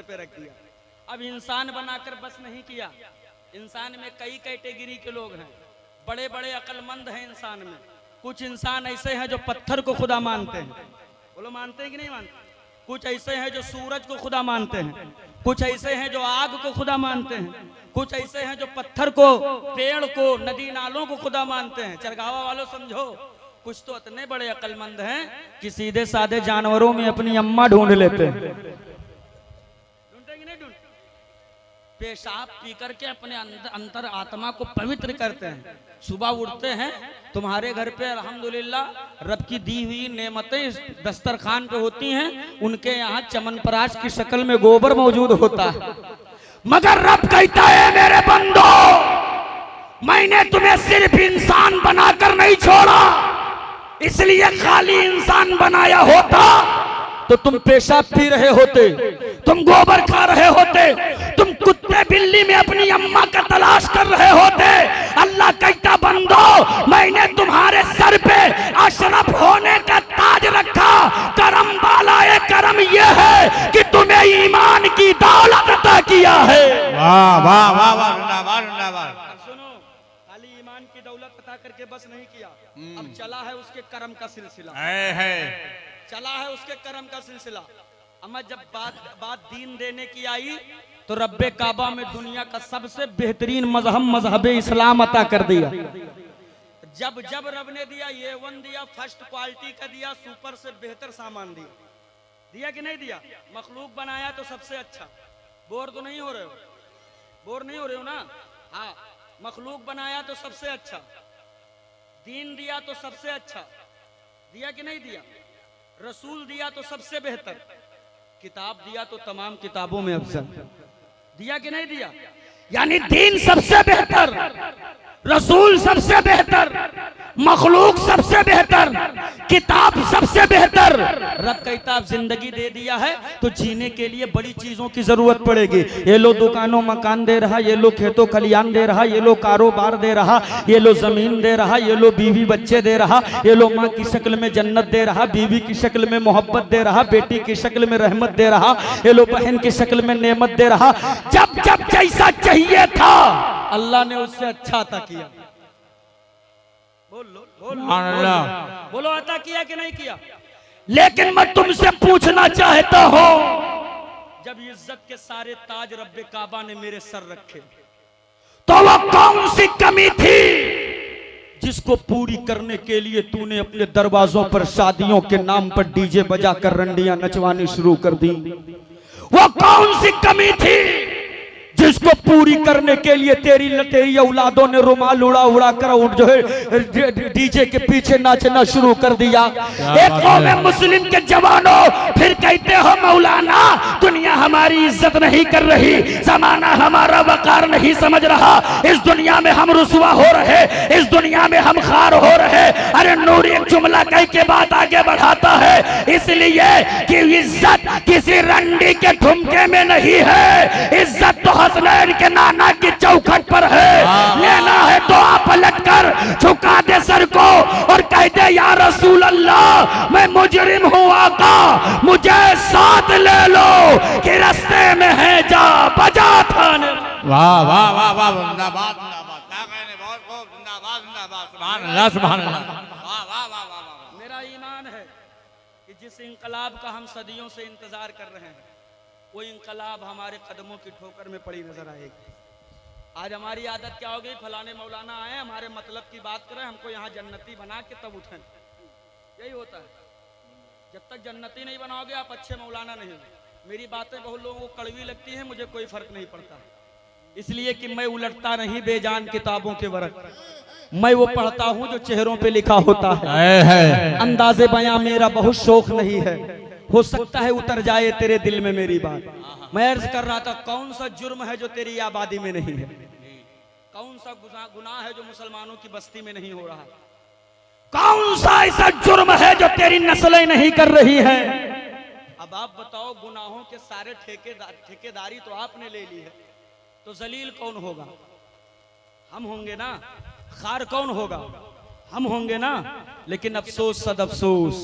पे रख दिया। अब इंसान बनाकर बस नहीं किया, इंसान में कई कैटेगरी के लोग हैं, बड़े बड़े अक्लमंद हैं इंसान में। कुछ इंसान ऐसे हैं जो पत्थर को खुदा मानते हैं, बोलो मानते हैं कि नहीं मानते? कुछ ऐसे हैं जो सूरज को खुदा मानते हैं, कुछ ऐसे हैं जो आग को खुदा मानते हैं, कुछ ऐसे हैं जो पत्थर को, पेड़ को, नदी नालों को खुदा मानते हैं। चरगावा वालों समझो, कुछ तो इतने बड़े अक्लमंद हैं कि सीधे साधे जानवरों में अपनी अम्मा ढूंढ लेते हैं। ढूंढते कि नहीं ढूंढते? पेशाब पी करके अपने अंतर आत्मा को पवित्र करते हैं। सुबह उठते हैं, तुम्हारे घर पे अल्हम्दुलिल्लाह रब की दी हुई नेमतें दस्तरखान पे होती हैं, उनके यहाँ चमनप्राश की शक्ल में गोबर मौजूद होता है, मगर रब कहता है मेरे बंदो, मैंने तुम्हें सिर्फ इंसान बनाकर नहीं छोड़ा, इसलिए खाली इंसान बनाया होता तो तुम पेशाब पी रहे होते, तुम गोबर खा रहे होते, तुम कुत्ते बिल्ली में अपनी अम्मा का तलाश कर रहे होते। अल्लाह कहता बंदो, मैंने तुम्हारे सर पे अशरफ होने का ताज रखा। करम वाला ये करम ये है कि तुम्हें ईमान की दौलत अता किया है। वाह वाह वाह वाह। सुनो, खाली ईमान की दौलत अता करके बस नहीं किया, अब चला है उसके करम का सिलसिला, चला है उसके करम का सिलसिला। अम्मा जब बात दीन देने की आई तो रब्बे काबा में दुनिया का सबसे बेहतरीन मजहब मजहब इस्लाम अता कर दिया। जब जब रब ने दिया, ये वन दिया, फर्स्ट क्वालिटी का दिया, सुपर से बेहतर सामान दिया, दिया कि नहीं दिया? मखलूक बनाया तो सबसे अच्छा, बोर तो नहीं हो रहे हो? बोर नहीं हो रहे हो ना? हाँ, मखलूक बनाया तो सबसे अच्छा, दीन दिया तो सबसे अच्छा, दिया कि नहीं दिया? रसूल दिया तो सबसे बेहतर, किताब दिया तो तमाम किताबों में अफजल, दिया कि नहीं दिया? यानी दीन सबसे बेहतर, रसूल सबसे बेहतर, मखलूक सबसे बेहतर, किताब सबसे बेहतर। रब का किताब जिंदगी दे दिया है तो जीने के लिए बड़ी चीजों की जरूरत पड़ेगी। ये लो दुकानों मकान दे रहा, ये लो खेतों खलियान दे रहा, ये लो कारोबार दे रहा, ये लो जमीन दे रहा, ये लो बीवी बच्चे दे रहा, ये लो माँ की शक्ल में जन्नत दे रहा, बीवी की शक्ल में मोहब्बत दे रहा, बेटी की शक्ल में रहमत दे रहा, ये लो बहन की शक्ल में नेमत दे रहा। जब जब जैसा चाहिए था अल्लाह ने उससे अच्छा अता किया। बोलो बोलो, अता किया कि नहीं किया? लेकिन मैं तुमसे पूछना चाहता हूं, जब इज्जत के सारे ताज रब्बे काबा ने मेरे सर रखे तो वो कौन सी कमी थी जिसको पूरी करने के लिए तूने अपने दरवाजों पर शादियों के नाम पर डीजे बजाकर रंडियां नचवानी शुरू कर दी? वो कौन सी कमी थी जिसको पूरी करने के लिए तेरी औलादों ने रुमाल उड़ा कर जो है डीजे के पीछे नाचना शुरू कर दिया? एक कौम मुस्लिम के जवानों, फिर कहते हो मौलाना दुनिया हमारी इज्जत नहीं कर रही, जमाना हमारा वकार नहीं समझ रहा, इस दुनिया में हम रुसवा हो रहे, इस दुनिया में हम खार हो रहे। अरे नूरी एक जुमला कह के बात आगे बढ़ाता है, इसलिए कि इज्जत किसी रंडी के ठुमके में नहीं है, इज्जत तो हसनैन के नाना की चौखट पर है। लेना है तो आप पलट कर झुका दे सर को और कह दे या रसूल अल्लाह मैं मुजरिम हूँ आका, मुझे साथ ले लो कि रास्ते में है जा बजा थाने। वाह वाह वाह वाह, जिंदाबाद जिंदाबाद, क्या कहने, बहुत खूब, जिंदाबाद जिंदाबाद, सुभान अल्लाह सुभान अल्लाह, वाह वाह वाह वाह। मेरा ईमान है कि जिस इंकलाब का हम सदियों से इंतजार कर रहे हैं वो इंकलाब हमारे कदमों की ठोकर में पड़ी नजर आएगी। आज हमारी आदत क्या हो गई, फलाने मौलाना आए हमारे मतलब की बात करें, हमको यहाँ जन्नती बना के तब उठें, यही होता है। जब तक जन्नती नहीं बनाओगे आप अच्छे मौलाना नहीं हो। मेरी बातें बहुत लोगों को कड़वी लगती हैं, मुझे कोई फर्क नहीं पड़ता, इसलिए कि मैं उलटता नहीं बेजान किताबों के वर्क, मैं वो पढ़ता हूँ जो चेहरों पे लिखा होता है। अंदाजे बयां मेरा बहुत शौक नहीं है, हो सकता है उतर जाए तेरे दिल में मेरी बात। मैं अर्ज कर रहा था, कौन सा जुर्म है जो तेरी आबादी में नहीं है, कौन सा गुनाह है जो मुसलमानों की बस्ती में नहीं हो रहा, कौन सा ऐसा जुर्म है जो तेरी नस्लें नहीं कर रही है। अब आप बताओ, गुनाहों के सारे ठेकेदारी तो आपने ले ली है, तो जलील कौन होगा? हम होंगे ना। खार कौन होगा? हम होंगे ना। लेकिन अफसोस सद अफसोस,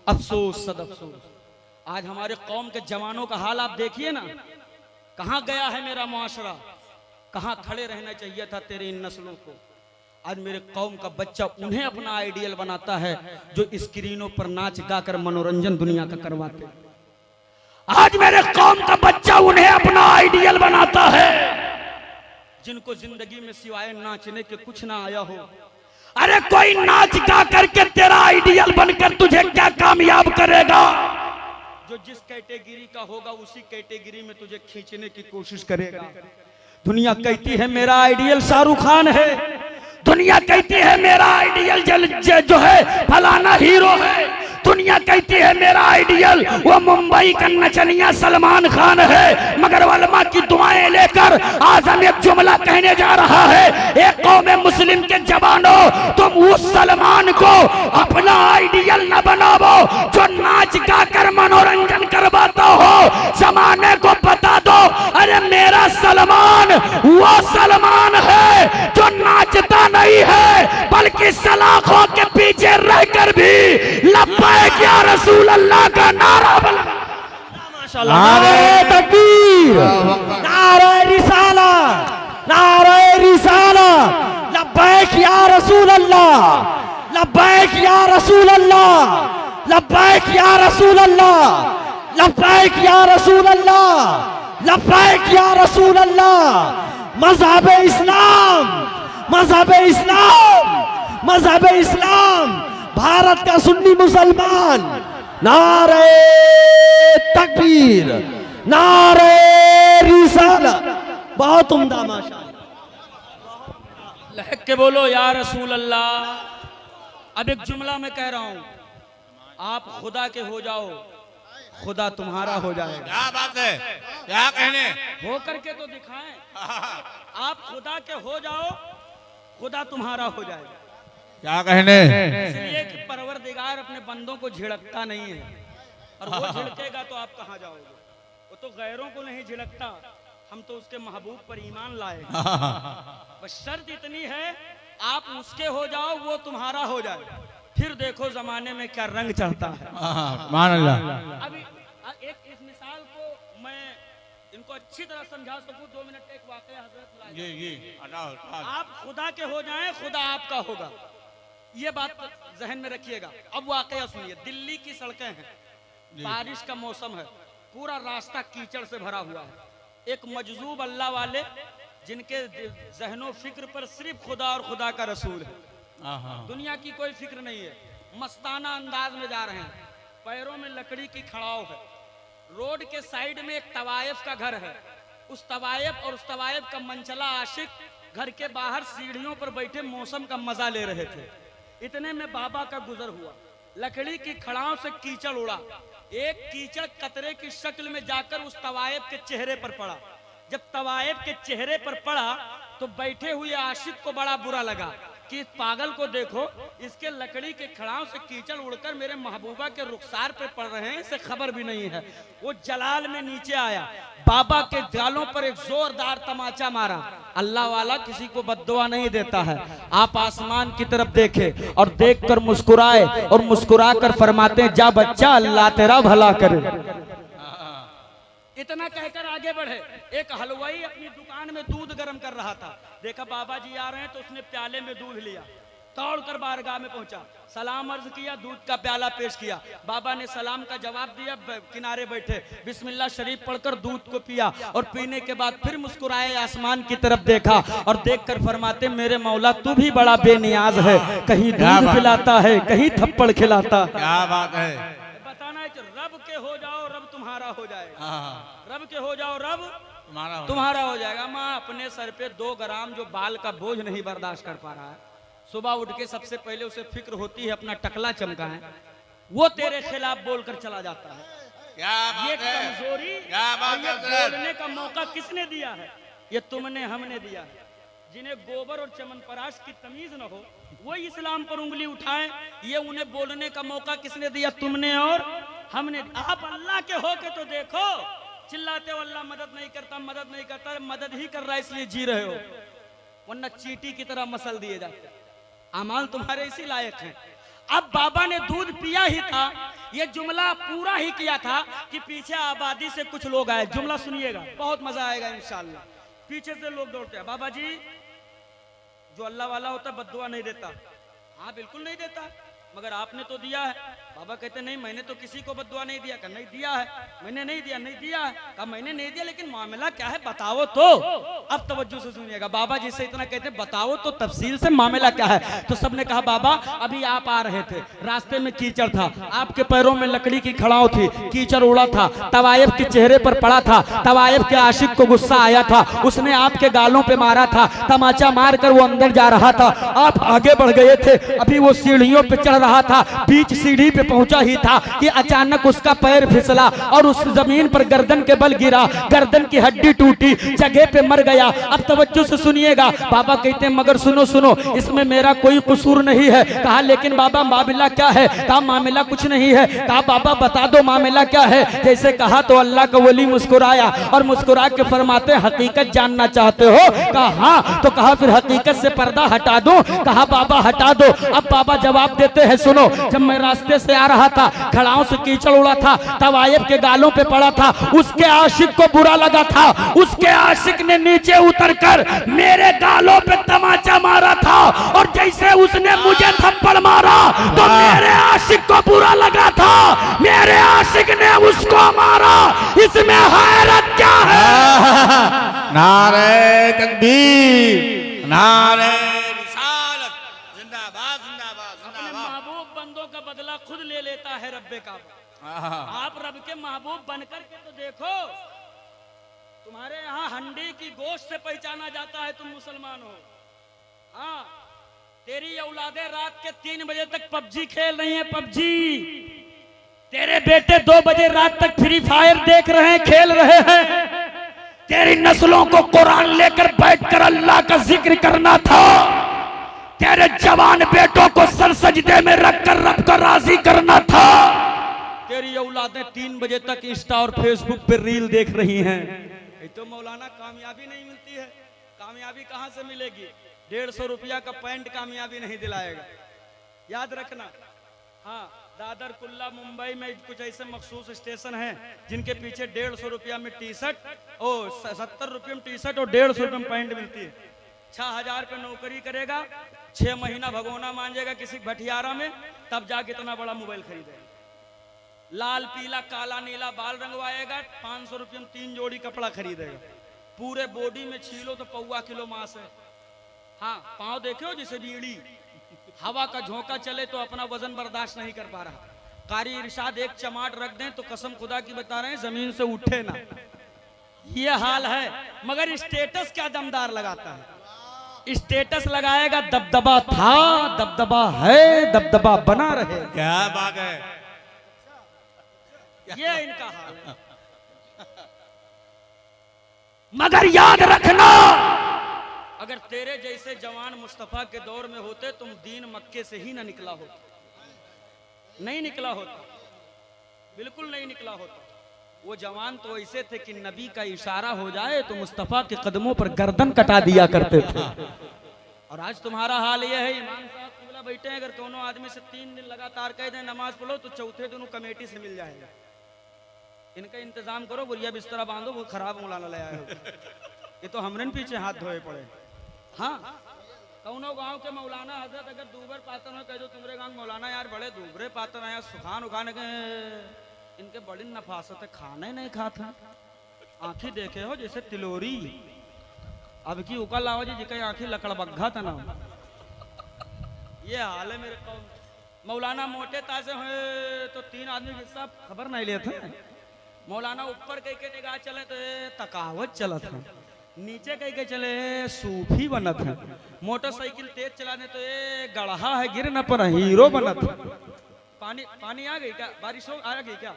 अफसोस सद अफसोस, आज हमारे कौम के जवानों का हाल आप देखिए ना, कहाँ गया है मेरा मुआशरा, कहाँ खड़े रहना चाहिए था तेरे इन नस्लों को। आज मेरे कौम का बच्चा उन्हें अपना आइडियल बनाता है जो स्क्रीनों पर नाच गाकर मनोरंजन दुनिया का करवाते। आज मेरे कौम का बच्चा उन्हें अपना आइडियल बनाता है जिनको जिंदगी में सिवाय नाचने के कुछ ना आया हो। अरे कोई नाच गा करके तेरा आइडियल बनकर तुझे क्या कामयाब करेगा? जो जिस कैटेगरी का होगा उसी कैटेगरी में तुझे खींचने की कोशिश करेगा। दुनिया कहती है मेरा आइडियल शाहरुख खान है, दुनिया कहती है मेरा आइडियल जो है फलाना हीरो है, दुनिया कहती है मेरा आइडियल वो मुंबई का नचनिया सलमान खान है। मगर वलमा की दुआएं लेकर आज हम एक जुमला कहने जा रहा है, एक कौम मुस्लिम के जवानों, तुम उस सलमान को अपना आइडियल न बनाओ जो नाच गाकर मनोरंजन करवाता हो। जमाने को बता दो, अरे मेरा सलमान वो सलमान है जो नाचता नहीं है बल्कि सलाखों के पीछे रहकर भी लब्बैक या रसूल अल्लाह का नारा बुलंद। नारे तकबीर, नारे रिसाला, नारे रिसाला, लब्बैक या रसूल अल्लाह, लब्बैक या रसूल अल्लाह, लब्बैक या रसूल अल्लाह, लब्बैक या रसूल अल्लाह, लब्बैक या रसूल अल्लाह। मज़हब इस्लाम, मज़हब इस्लाम, मज़हब इस्लाम, भारत का सुन्नी मुसलमान, नारे तकबीर, नारे रिसाला। बहुत उम्दा माशाअल्लाह। लहक के बोलो या रसूल अल्लाह। अब एक जुमला मैं कह रहा हूं, आप खुदा के हो जाओ, खुदा तुम्हारा हो जाएगा। क्या बात है, क्या कहने, हो करके तो दिखाएं। आप खुदा के हो जाओ, खुदा तुम्हारा हो जाएगा। क्या कहने। इसलिए कि परवरदिगार अपने बंदों को झिड़कता नहीं है, और वो झिड़केगा तो आप कहाँ जाओगे? वो तो गैरों को नहीं झिड़कता, हम तो उसके महबूब पर ईमान लाए। बस शर्त इतनी है, आप उसके हो जाओ, वो तुम्हारा हो जाए, फिर देखो जमाने में क्या रंग चढ़ता है। मान अल्लाह। अभी एक इस मिसाल को मैं इनको अच्छी तरह समझा सकूं, 2 मिनट एक वाकया हजरत ये आप खुदा के हो जाएं, खुदा आपका होगा, ये बात जहन में रखिएगा। अब वाकया सुनिए, दिल्ली की सड़कें हैं, बारिश का मौसम है, पूरा रास्ता कीचड़ से भरा हुआ है। एक मजजूब अल्लाह वाले जिनके जहनो फिक्र पर सिर्फ खुदा और खुदा का रसूल है, दुनिया की कोई फिक्र नहीं है, मस्ताना अंदाज में जा रहे हैं, पैरों में लकड़ी की खड़ाव है, रोड के साइड में एक तवायफ का घर है, उस तवायफ और उस तवायफ का मनचला आशिक घर के बाहर सीढ़ियों पर बैठे मौसम का मजा ले रहे थे। इतने में बाबा का गुजर हुआ, लकड़ी की खड़ाव से कीचड़ उड़ा, एक कीचड़ कतरे की शक्ल में जाकर उस तवायफ के चेहरे पर पड़ा। जब तवायफ के चेहरे पर पड़ा तो बैठे हुए आशिक को बड़ा बुरा लगा कि इस पागल को देखो, इसके लकड़ी के खड़ाव से कीचड़ उड़कर मेरे महबूबा के रुखसार पे पड़ रहे हैं, इसे खबर भी नहीं है। वो जलाल में नीचे आया, बाबा के गालों पर एक जोरदार तमाचा मारा। अल्लाह वाला किसी को बद्दुआ नहीं देता है। आप आसमान की तरफ देखे और देखकर मुस्कुराए और मुस्कुराकर फरमाते हैं, जा बच्चा अल्लाह तेरा भला करे। इतना कहकर आगे बढ़े। एक हलवाई अपनी दुकान में दूध गर्म कर रहा था, देखा बाबा जी आ रहे हैं तो उसने प्याले में दूध लिया, दौड़कर बारगाह में पहुंचा, सलाम अर्ज किया, दूध का प्याला पेश किया। बाबा ने सलाम का जवाब दिया, किनारे बैठे बिस्मिल्लाह शरीफ पढ़कर दूध को पिया और पीने के बाद फिर मुस्कुराए, आसमान की तरफ देखा और देखकर फरमाते, मेरे मौला तू भी बड़ा बेनियाज है, कहीं दूध पिलाता है, कहीं थप्पड़ खिलाता। क्या बात है। बताना है कि रब के हो जाओ, रब तुम्हारा हो जाएगा। रब के हो जाओ, रब तुम्हारा हो जाएगा। माँ अपने सर पे 2 ग्राम जो बाल का बोझ नहीं बर्दाश्त कर पा रहा है, सुबह उठ के सबसे पहले उसे फिक्र होती है अपना टकला चमका है, वो तेरे खिलाफ बोलकर चला जाता है। ये कमजोरी, ये बोलने का मौका किसने दिया है? ये तुमने हमने दिया है। जिन्हें गोबर और चमनपराश की तमीज न हो वो इस्लाम पर उंगली उठाएं, ये उन्हें बोलने का मौका किसने दिया? तुमने और हमने। आप अल्लाह के हो के तो देखो, चिल्लाते हो अल्लाह मदद नहीं करता, मदद नहीं करता, मदद ही कर रहा है इसलिए जी रहे हो, वरना चींटी की तरह मसल दिए जाते। अमाल तुम्हारे इसी लायक हैं। अब बाबा ने दूध पिया ही था, ये जुमला पूरा ही किया था कि पीछे आबादी से कुछ लोग आए। जुमला सुनिएगा, बहुत मजा आएगा इंशाल्लाह। पीछे से लोग दौड़ते हैं, बाबा जी जो अल्लाह वाला होता है बद्दुआ नहीं देता। हाँ बिल्कुल नहीं देता, मगर आपने तो दिया है। बाबा कहते नहीं मैंने तो किसी को बद्दुआ नहीं दिया। नहीं दिया है, मैंने नहीं दिया, नहीं दिया है। कहा मैंने नहीं दिया, लेकिन मामला क्या है बताओ तो। अब तवज्जो से सुनिएगा, बाबा जी से इतना कहते बताओ तो तफसील से मामला क्या है। तो सबने कहा बाबा अभी आप आ रहे थे, रास्ते में कीचड़ था, आपके पैरों में लकड़ी की खड़ाव थी, कीचड़ उड़ा था, तवायफ के चेहरे पर पड़ा था, तवायफ के आशिक को गुस्सा आया था, उसने आपके गालों पे मारा था, तमाचा मार कर वो अंदर जा रहा था, आप आगे बढ़ गए थे, अभी वो सीढ़ियों पे चढ़ रहा था, बीच सीढ़ी पे पहुंचा ही था कि अचानक उसका पैर फिसला और उस जमीन पर गर्दन के बल गिरा, गर्दन की हड्डी टूटी, जगह पे मर गया। अब तवज्जो से सुनिएगा, बाबा कहते हैं मगर सुनो सुनो इसमें मेरा कोई कसूर नहीं है। कहा लेकिन बाबा मामला क्या है। कहा मामला कुछ नहीं है। कहा बाबा बता दो मामला क्या है। जैसे कहा तो अल्लाह का वली मुस्कुराया और मुस्कुरा के फरमाते हकीकत जानना चाहते हो। कहा हाँ। तो कहा फिर हकीकत से पर्दा हटा दो। कहा बाबा हटा दो। अब बाबा जवाब देते हैं सुनो, जब मैं रास्ते से आ रहा था, खड़ाओं से कीचड़ उड़ा था, तवायफ के गालों पे पड़ा था, उसके आशिक को बुरा लगा था, उसके आशिक ने नीचे उतरकर मेरे गालों पे तमाचा मारा था और जैसे उसने मुझे थप्पड़ मारा तो मेरे आशिक को बुरा लगा था, मेरे आशिक ने उसको मारा। इसमें हैरत क्या है। नारे तकबीर, नारे रिसालत, जिंदाबाद जिंदाबाद जिंदाबाद। महबूब बंदों का बदला खुद ले लेता है रब्बे का। आप रब के महबूब बनकर के तो देखो, तुम्हारे यहाँ हंडी की गोश्त से पहचाना जाता है तुम मुसलमान हो। हाँ तेरी औलादे रात के 3 बजे तक पबजी खेल रही हैं, पबजी। तेरे बेटे 2 बजे रात तक फ्री फायर देख रहे हैं, खेल रहे हैं। तेरी नस्लों को कुरान लेकर बैठकर अल्लाह का जिक्र करना था। तेरे जवान बेटों को सर सजदे में रखकर रब को राजी करना था। तेरी औलादें 3 बजे तक इंस्टा और फेसबुक पे रील देख रही हैं। तो मौलाना कामयाबी नहीं मिलती है। कामयाबी कहां से मिलेगी। 150 रुपया का पैंट कामयाबी नहीं दिलाएगा, याद रखना। हाँ दादर कुल्ला मुंबई में कुछ ऐसे मखसूस स्टेशन हैं जिनके पीछे 150 रुपया में टी शर्ट और 70 रुपये में टी शर्ट और 150 रुपये में पैंट मिलती है। 6000 पे नौकरी करेगा, 6 महीना भगोना मांजेगा किसी भटियारा में, तब जाके इतना बड़ा मोबाइल खरीदेगा। लाल पीला काला नीला बाल रंगवाएगा, 500 रुपये में 3 जोड़ी कपड़ा खरीदेगा। पूरे बॉडी में छीलो तो 1.25 किलो मांस है। हाँ पाँव देखे हो जिसे बीड़ी, हवा का झोंका चले तो अपना वजन बर्दाश्त नहीं कर पा रहा। कारी इरशाद एक चमाट रख दें तो कसम खुदा की बता रहे हैं जमीन से उठे ना। ये हाल है, मगर स्टेटस क्या दमदार लगाता है। स्टेटस लगाएगा दबदबा था, दबदबा है, दबदबा बना रहे। क्या बात है। ये इनका हाल है। मगर याद रखना, अगर तेरे जैसे जवान मुस्तफा के दौर में होते तुम दीन मक्के से ही ना निकला होता, नहीं निकला होता, बिल्कुल नहीं निकला होता। वो जवान तो ऐसे थे कि नबी का इशारा हो जाए तो मुस्तफा के कदमों पर गर्दन कटा दिया करते थे। और आज तुम्हारा हाल ये है, इमाम साहब किबला बैठे हैं, अगर कोनो आदमी से 3 दिन लगातार कह दें नमाज पढ़ो तो चौथे दिन कमेटी से मिल जाएगा। इनका इंतजाम करो, बुरिया बिस्तरा बांधो, वो खराब मौलाना ले आए हो। ये तो हमने पीछे हाथ धोए पड़े। हाँ कौनो गांव के मौलाना हजरत अगर दूबर पातन हो कह दो तुम्हारे गांव मौलाना यार बड़े दूबरे पातन है, सुखान उखान के इनके बड़ी नफासत है, खाना ही नहीं खाता। आंखी देखे हो जैसे तिलोरी। अब की उकल लाओ जी जिके आंखी लकड़बग्घा था ना। ये हाल है मेरे कौन। मौलाना मोटे ताजे हुए तो 3 आदमी के साथ खबर नहीं लेते। मौलाना ऊपर कह के निगाह चले तो तकावत चलत है, नीचे कह के चले सूफी बनत है। मोटरसाइकिल तेज चलाने तो ये गढ़ा है गिर न पर हीरो बनत है। पानी आ गई क्या, बारिश हो आ गई क्या।